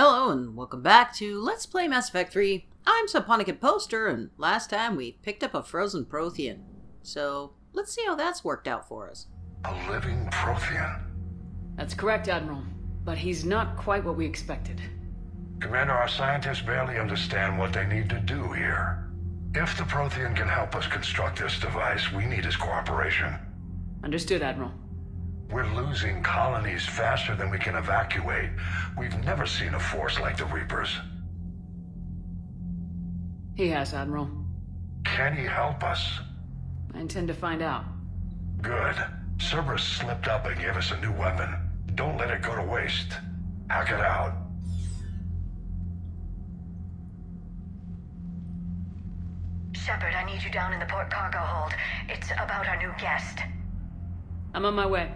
Hello and welcome back to Let's Play Mass Effect 3. I'm Subponicate Poster, and last time we picked up a frozen Prothean. So, let's see how that's worked out for us. A living Prothean? That's correct, Admiral. But he's not quite what we expected. Commander, our scientists barely understand what they need to do here. If the Prothean can help us construct this device, we need his cooperation. Understood, Admiral. We're losing colonies faster than we can evacuate. We've never seen a force like the Reapers. He has, Admiral. Can he help us? I intend to find out. Good. Cerberus slipped up and gave us a new weapon. Don't let it go to waste. Hack it out. Shepard, I need you down in the port cargo hold. It's about our new guest. I'm on my way.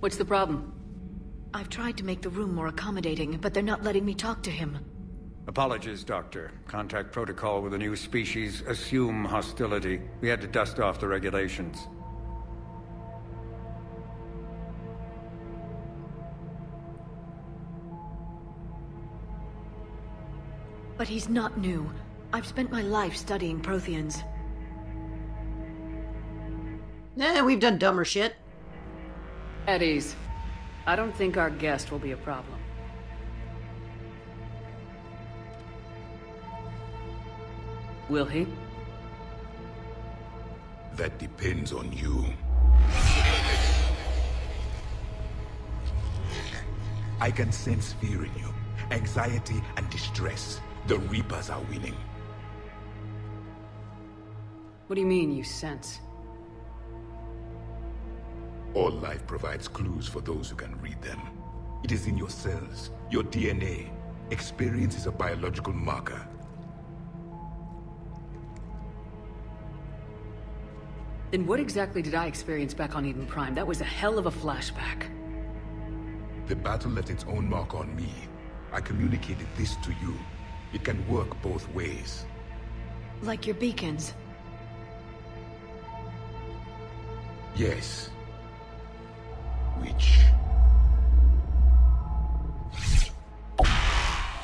What's the problem? I've tried to make the room more accommodating, but they're not letting me talk to him. Apologies, Doctor. Contact protocol with a new species. Assume hostility. We had to dust off the regulations. But he's not new. I've spent my life studying Protheans. We've done dumber shit. At ease. I don't think our guest will be a problem. Will he? That depends on you. I can sense fear in you, anxiety and distress. The Reapers are winning. What do you mean, you sense? All life provides clues for those who can read them. It is in your cells, your DNA. Experience is a biological marker. Then what exactly did I experience back on Eden Prime? That was a hell of a flashback. The battle left its own mark on me. I communicated this to you. It can work both ways. Like your beacons. Yes. Which?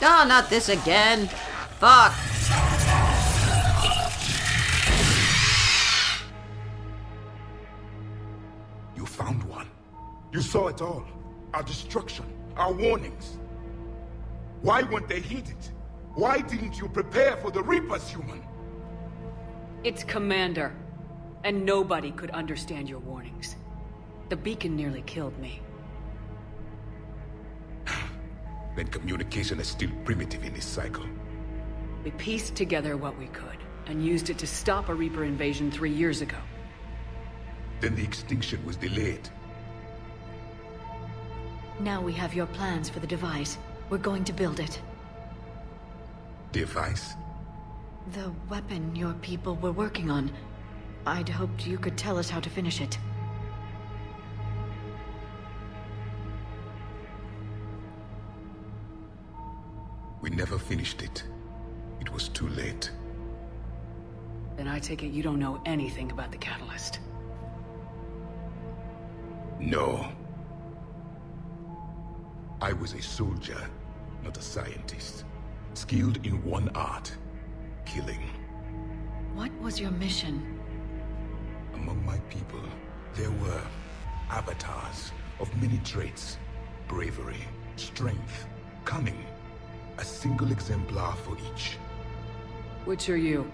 Oh, not this again. Fuck. You found one. You saw it all. Our destruction, our warnings. Why weren't they heeded? Why didn't you prepare for the Reapers, human? It's Commander. And nobody could understand your warnings. The beacon nearly killed me. Then communication is still primitive in this cycle. We pieced together what we could, and used it to stop a Reaper invasion 3 years ago. Then the extinction was delayed. Now we have your plans for the device. We're going to build it. Device? The weapon your people were working on. I'd hoped you could tell us how to finish it. We never finished it. It was too late. Then I take it you don't know anything about the catalyst. No. I was a soldier, not a scientist. Skilled in one art, killing. What was your mission? Among my people, there were avatars of many traits. Bravery, strength, cunning. A single exemplar for each. Which are you?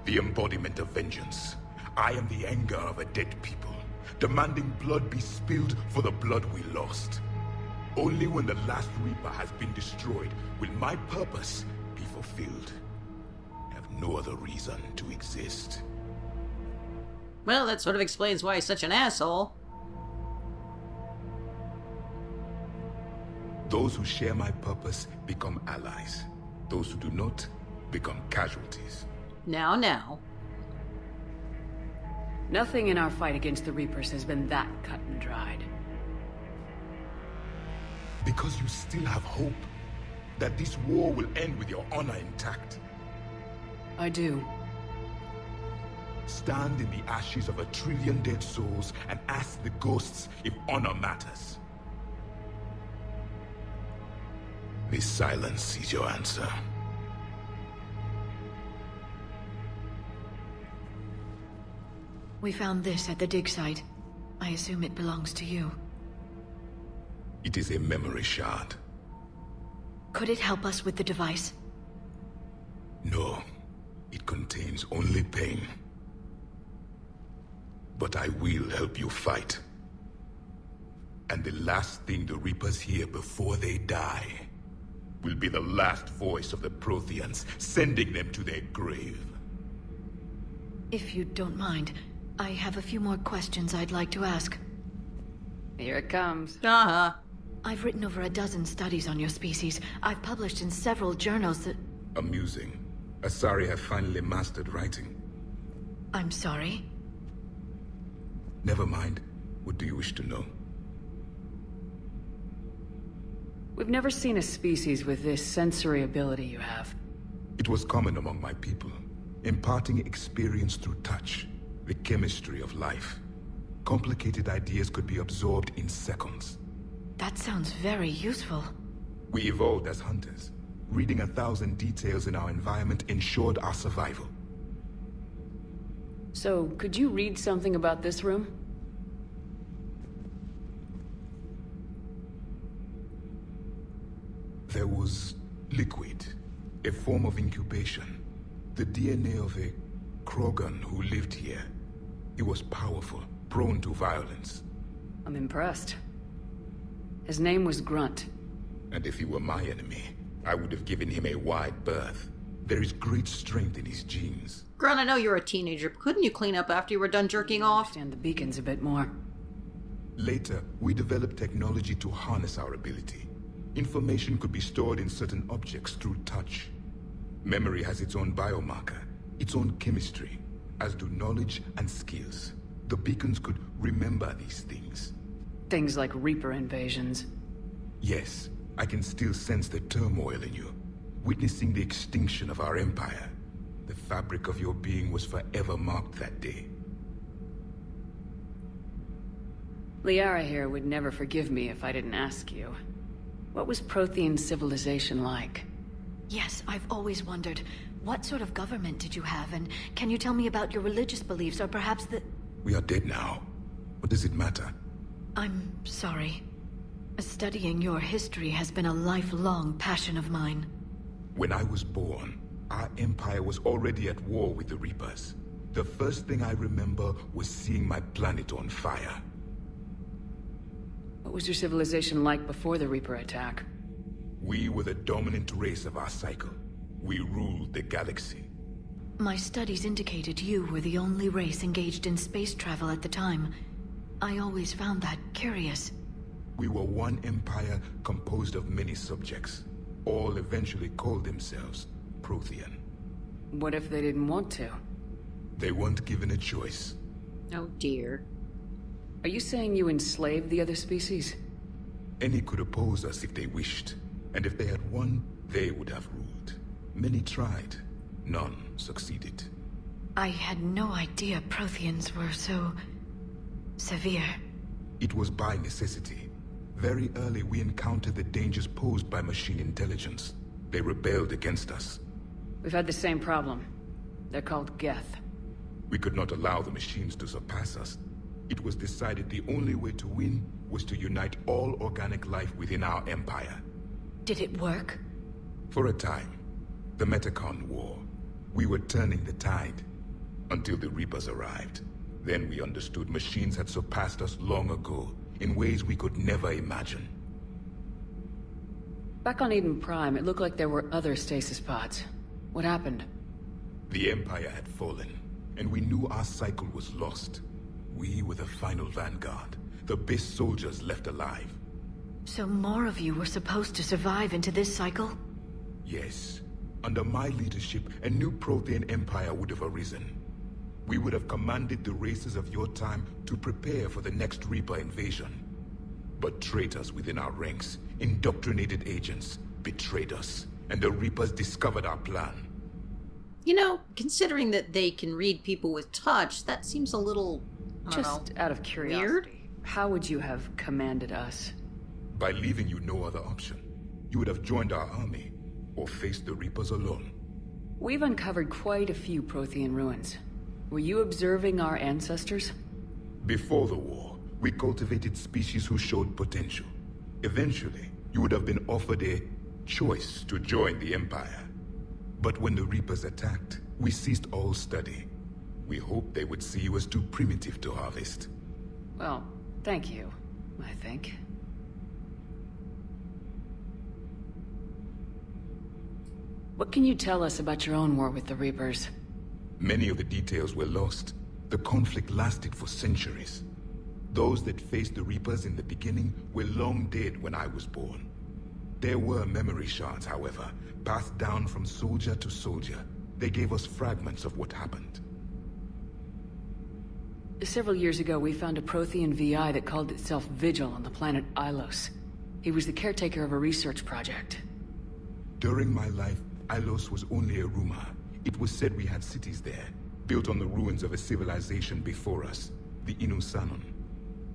The embodiment of vengeance. I am the anger of a dead people, demanding blood be spilled for the blood we lost. Only when the last Reaper has been destroyed will my purpose be fulfilled. I have no other reason to exist. Well, that sort of explains why he's such an asshole. Those who share my purpose become allies. Those who do not become casualties. Now. Nothing in our fight against the Reapers has been that cut and dried. Because you still have hope that this war will end with your honor intact. I do. Stand in the ashes of 1 trillion dead souls and ask the ghosts if honor matters. This silence is your answer. We found this at the dig site. I assume it belongs to you. It is a memory shard. Could it help us with the device? No, it contains only pain. But I will help you fight. And the last thing the Reapers hear before they die will be the last voice of the Protheans, sending them to their grave. If you don't mind, I have a few more questions I'd like to ask. Here it comes. Uh-huh. I've written over a dozen studies on your species. I've published in several journals that... Amusing. Asari have finally mastered writing. I'm sorry? Never mind. What do you wish to know? We've never seen a species with this sensory ability you have. It was common among my people, imparting experience through touch, the chemistry of life. Complicated ideas could be absorbed in seconds. That sounds very useful. We evolved as hunters. Reading 1,000 details in our environment ensured our survival. So, could you read something about this room? There was liquid, a form of incubation. The DNA of a Krogan who lived here. He was powerful, prone to violence. I'm impressed. His name was Grunt. And if he were my enemy, I would have given him a wide berth. There is great strength in his genes. Grunt, I know you're a teenager, but couldn't you clean up after you were done jerking off? Understand the beacons a bit more. Later, we developed technology to harness our ability. Information could be stored in certain objects through touch. Memory has its own biomarker, its own chemistry, as do knowledge and skills. The beacons could remember these things. Things like Reaper invasions. Yes, I can still sense the turmoil in you, witnessing the extinction of our empire. The fabric of your being was forever marked that day. Liara here would never forgive me if I didn't ask you. What was Prothean civilization like? Yes, I've always wondered, what sort of government did you have, and can you tell me about your religious beliefs, or perhaps the... We are dead now. What does it matter? I'm sorry. Studying your history has been a lifelong passion of mine. When I was born, our empire was already at war with the Reapers. The first thing I remember was seeing my planet on fire. What was your civilization like before the Reaper attack? We were the dominant race of our cycle. We ruled the galaxy. My studies indicated you were the only race engaged in space travel at the time. I always found that curious. We were one empire composed of many subjects. All eventually called themselves Prothean. What if they didn't want to? They weren't given a choice. Oh dear. Are you saying you enslaved the other species? Any could oppose us if they wished. And if they had won, they would have ruled. Many tried. None succeeded. I had no idea Protheans were so... severe. It was by necessity. Very early we encountered the dangers posed by machine intelligence. They rebelled against us. We've had the same problem. They're called Geth. We could not allow the machines to surpass us. It was decided the only way to win was to unite all organic life within our empire. Did it work? For a time. The Metacon War. We were turning the tide. Until the Reapers arrived. Then we understood machines had surpassed us long ago, in ways we could never imagine. Back on Eden Prime, it looked like there were other stasis pods. What happened? The Empire had fallen, and we knew our cycle was lost. We were the final vanguard, the best soldiers left alive. So more of you were supposed to survive into this cycle? Yes. Under my leadership, a new Prothean empire would have arisen. We would have commanded the races of your time to prepare for the next Reaper invasion. But traitors within our ranks, indoctrinated agents, betrayed us, and the Reapers discovered our plan. You know, considering that they can read people with touch, that seems a little, I don't know, Just out of curiosity, how would you have commanded us? By leaving you no other option. You would have joined our army, or faced the Reapers alone. We've uncovered quite a few Prothean ruins. Were you observing our ancestors? Before the war, we cultivated species who showed potential. Eventually, you would have been offered a choice to join the Empire. But when the Reapers attacked, we ceased all study. We hoped they would see you as too primitive to harvest. Well, thank you, I think. What can you tell us about your own war with the Reapers? Many of the details were lost. The conflict lasted for centuries. Those that faced the Reapers in the beginning were long dead when I was born. There were memory shards, however, passed down from soldier to soldier. They gave us fragments of what happened. Several years ago, we found a Prothean VI that called itself Vigil on the planet Ilos. He was the caretaker of a research project. During my life, Ilos was only a rumor. It was said we had cities there, built on the ruins of a civilization before us, the Inusanon.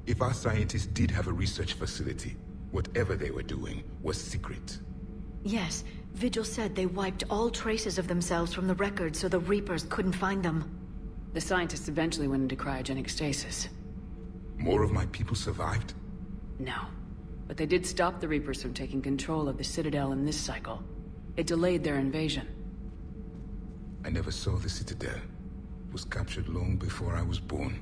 If our scientists did have a research facility, whatever they were doing was secret. Yes, Vigil said they wiped all traces of themselves from the records so the Reapers couldn't find them. The scientists eventually went into cryogenic stasis. More of my people survived? No. But they did stop the Reapers from taking control of the Citadel in this cycle. It delayed their invasion. I never saw the Citadel. It was captured long before I was born.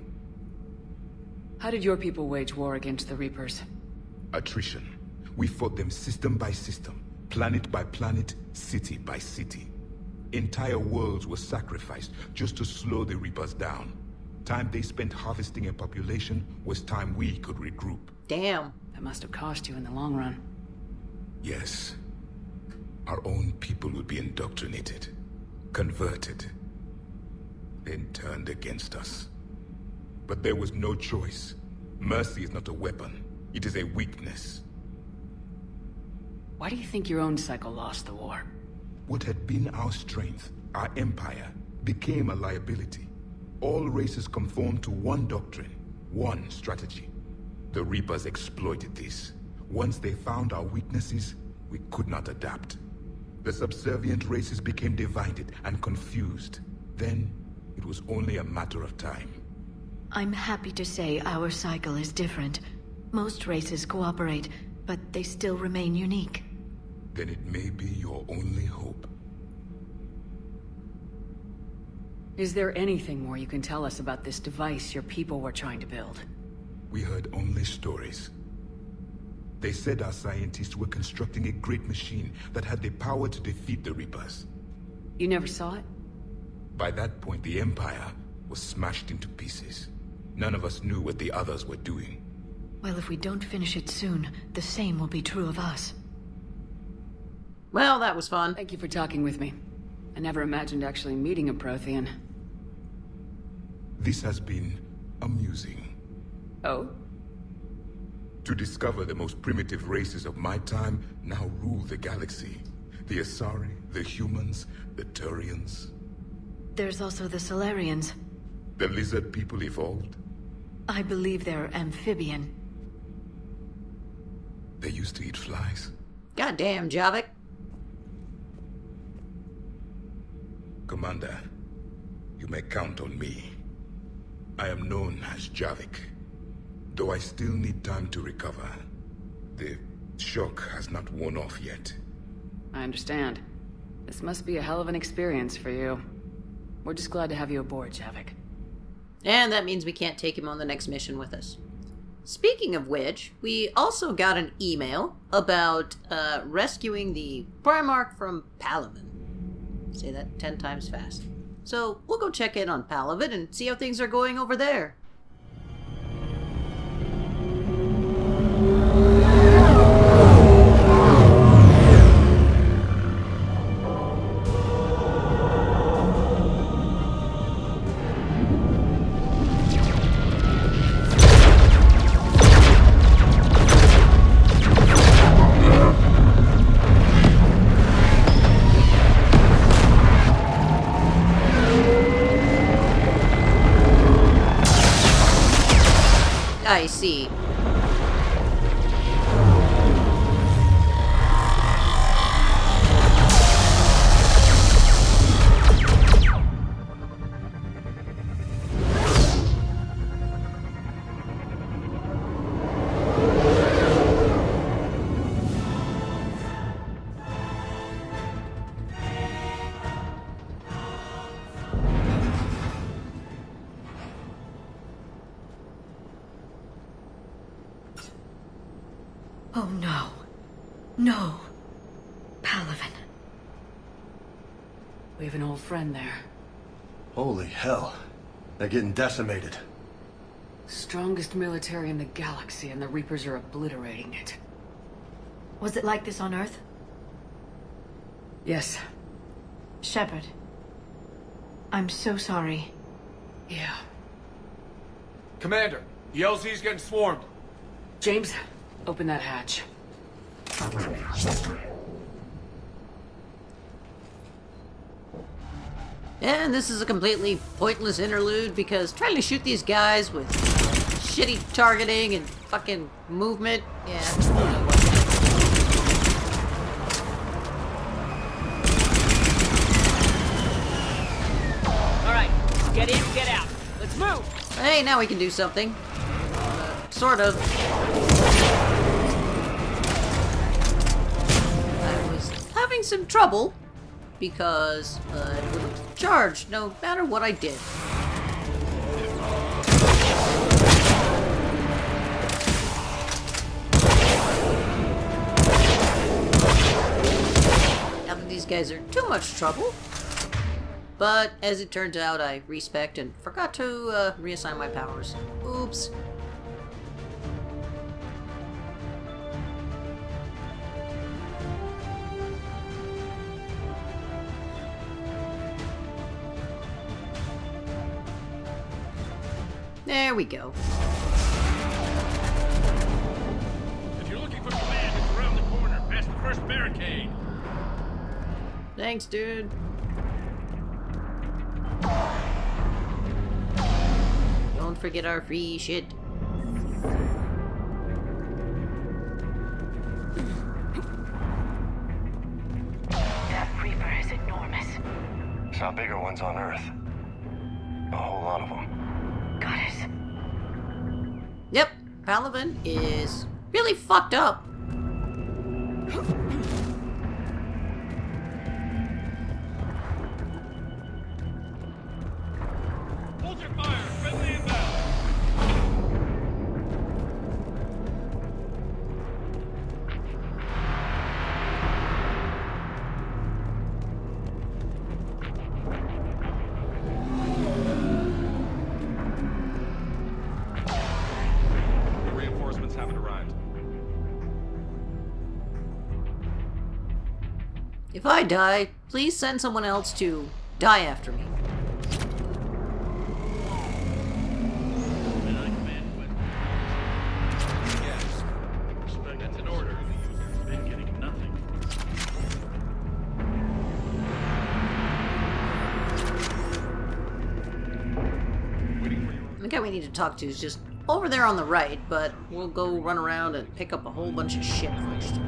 How did your people wage war against the Reapers? Attrition. We fought them system by system, planet by planet, city by city. Entire worlds were sacrificed just to slow the Reapers down. Time they spent harvesting a population was time we could regroup. Damn. That must have cost you in the long run. Yes. Our own people would be indoctrinated, converted, then turned against us. But there was no choice. Mercy is not a weapon. It is a weakness. Why do you think your own cycle lost the war? What had been our strength, our empire, became a liability. All races conformed to one doctrine, one strategy. The Reapers exploited this. Once they found our weaknesses, we could not adapt. The subservient races became divided and confused. Then, it was only a matter of time. I'm happy to say our cycle is different. Most races cooperate, but they still remain unique. Then it may be your only hope. Is there anything more you can tell us about this device your people were trying to build? We heard only stories. They said our scientists were constructing a great machine that had the power to defeat the Reapers. You never saw it? By that point, the Empire was smashed into pieces. None of us knew what the others were doing. Well, if we don't finish it soon, the same will be true of us. Well, that was fun. Thank you for talking with me. I never imagined actually meeting a Prothean. This has been amusing. Oh? To discover the most primitive races of my time now rule the galaxy. The Asari, the humans, the Turians. There's also the Solarians. The lizard people evolved. I believe they're amphibian. They used to eat flies. Goddamn, Javik. Commander, you may count on me. I am known as Javik. Though I still need time to recover. The shock has not worn off yet. I understand. This must be a hell of an experience for you. We're just glad to have you aboard, Javik. And that means we can't take him on the next mission with us. Speaking of which, we also got an email about rescuing the Primarch from Palaven. Say that 10 times fast. So we'll go check in on Palaven and see how things are going over there. see. Oh no. No. Palaven. We have an old friend there. Holy hell. They're getting decimated. Strongest military in the galaxy, and the Reapers are obliterating it. Was it like this on Earth? Yes. Shepard. I'm so sorry. Yeah. Commander, the LZ's getting swarmed. James, open that hatch. And this is a completely pointless interlude because trying to shoot these guys with shitty targeting and fucking movement, yeah. I don't know what Alright, get in, get out. Let's move! Hey, now we can do something. Sort of. I was having some trouble because it wouldn't charge no matter what I did. Now that these guys are too much trouble. But as it turns out, I respect and forgot to reassign my powers. Oops. There we go. If you're looking for command, it's around the corner, past the first barricade. Thanks, dude. Don't forget our free shit. That Reaper is enormous. Saw bigger ones on Earth. A whole lot of them. Got it. Yep, Palaven is really fucked up. Hold your fire, friendly inbound. The reinforcements haven't arrived. If I die, please send someone else to die after me. Yes. That's an order. Been getting nothing. Waiting for you. The guy we need to talk to is just over there on the right, but we'll go run around and pick up a whole bunch of shit first.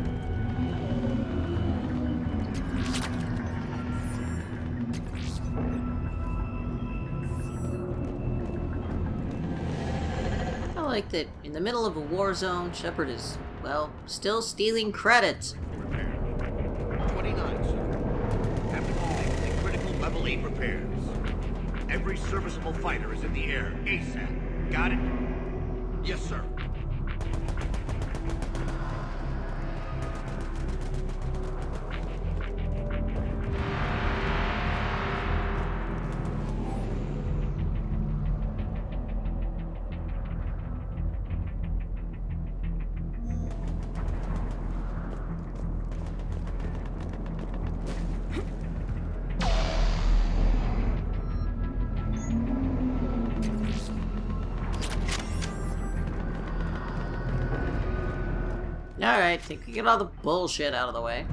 I like that in the middle of a war zone, Shepard is, well, still stealing credits. 29, sir. After completing critical level 8 repairs. Every serviceable fighter is in the air ASAP. Got it? Yes, sir. Alright, think we get all the bullshit out of the way.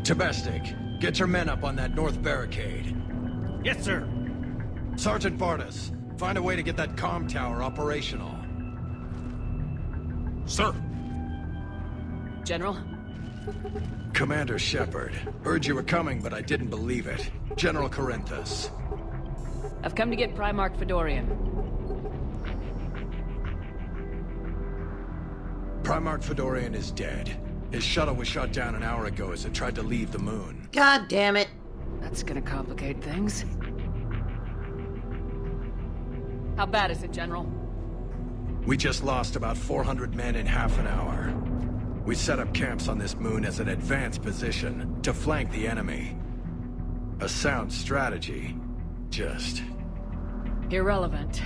Tabestic, get your men up on that north barricade. Yes, sir. Sergeant Vardas, Find a way to get that comm tower operational. Sir. General? Commander Shepard. Heard you were coming, but I didn't believe it. General Corinthus. I've come to get Primarch Fedorian. Primarch Fedorian is dead. His shuttle was shot down an hour ago as it tried to leave the moon. God damn it. That's gonna complicate things. How bad is it, General? We just lost about 400 men in half an hour. We set up camps on this moon as an advanced position to flank the enemy. A sound strategy. Just... irrelevant.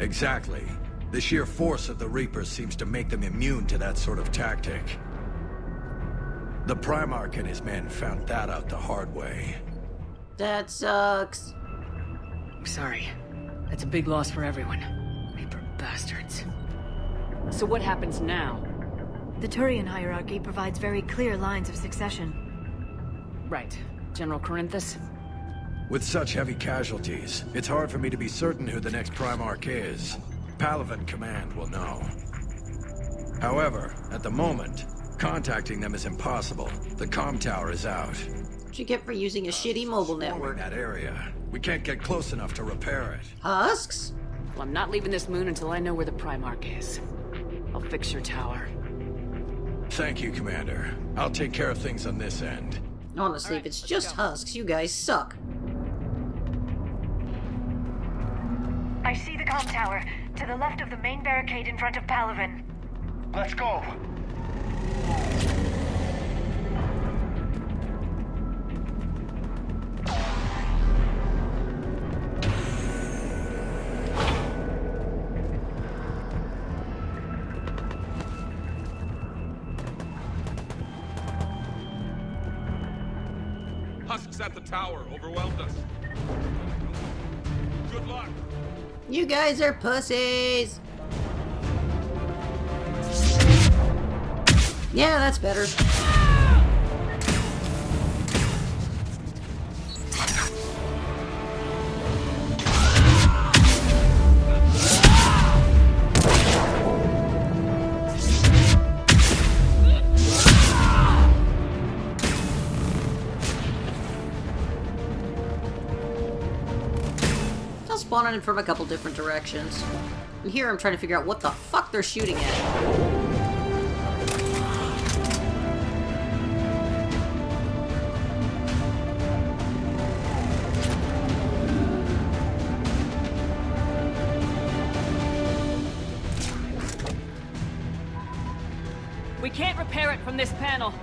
Exactly. The sheer force of the Reapers seems to make them immune to that sort of tactic. The Primarch and his men found that out the hard way. That sucks. I'm sorry. That's a big loss for everyone. Reaper bastards. So what happens now? The Turian hierarchy provides very clear lines of succession. Right. General Corinthus? With such heavy casualties, it's hard for me to be certain who the next Primarch is. Palaven Command will know. However, at the moment, contacting them is impossible. The comm tower is out. What you get for using a shitty mobile network? That area. We can't get close enough to repair it. Husks? Well, I'm not leaving this moon until I know where the Primarch is. I'll fix your tower. Thank you, Commander. I'll take care of things on this end. Honestly, if it's just husks, you guys suck. I see the comm tower, to the left of the main barricade in front of Palaven. Let's go. Husks at the tower overwhelmed us. Good luck. You guys are pussies! Yeah, that's better. I'll spawn on it from a couple different directions. And here I'm trying to figure out what the fuck they're shooting at. We can't repair it from this panel.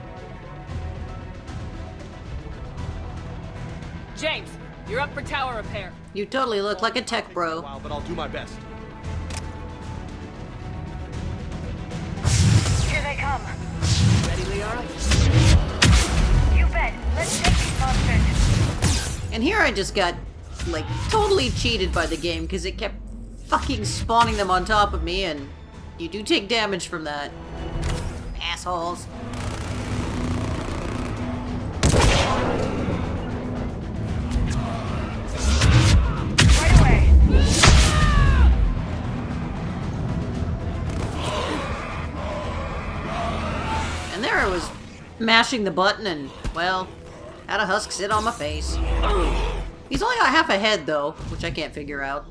James, you're up for tower repair. You totally look like a tech bro. But I'll do my best. Here they come. Ready, Liara? You bet. Let's take these monsters. And here I just got, like, totally cheated by the game because it kept fucking spawning them on top of me, and you do take damage from that. Assholes. Right away. And there I was mashing the button and, well, had a husk sit on my face. He's only got half a head, though, which I can't figure out.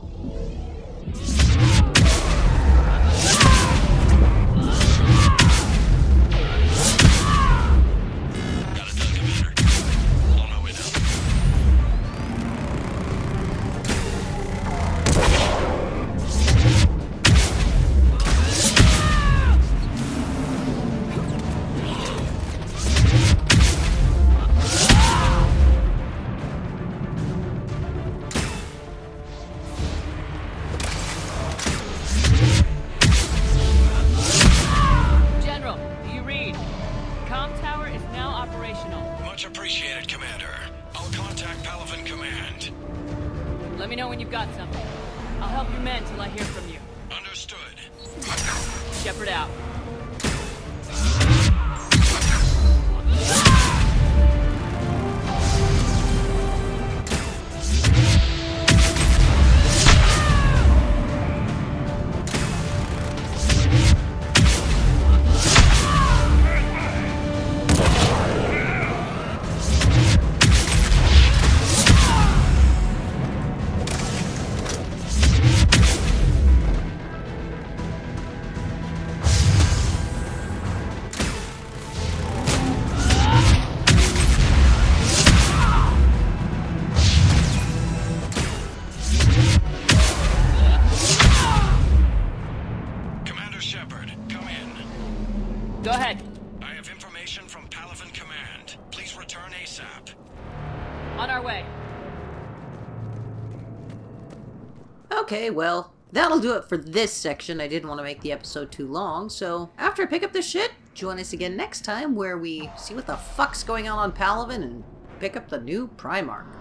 Appreciated, Commander. I'll contact Palaven Command. Let me know when you've got something. I'll help your men till I hear from you. Understood. Shepard out. have information from Palaven Command. Please return ASAP. On our way. Okay, well, that'll do it for this section. I didn't want to make the episode too long, so after I pick up this shit, join us again next time where we see what the fuck's going on Palaven and pick up the new Primarch.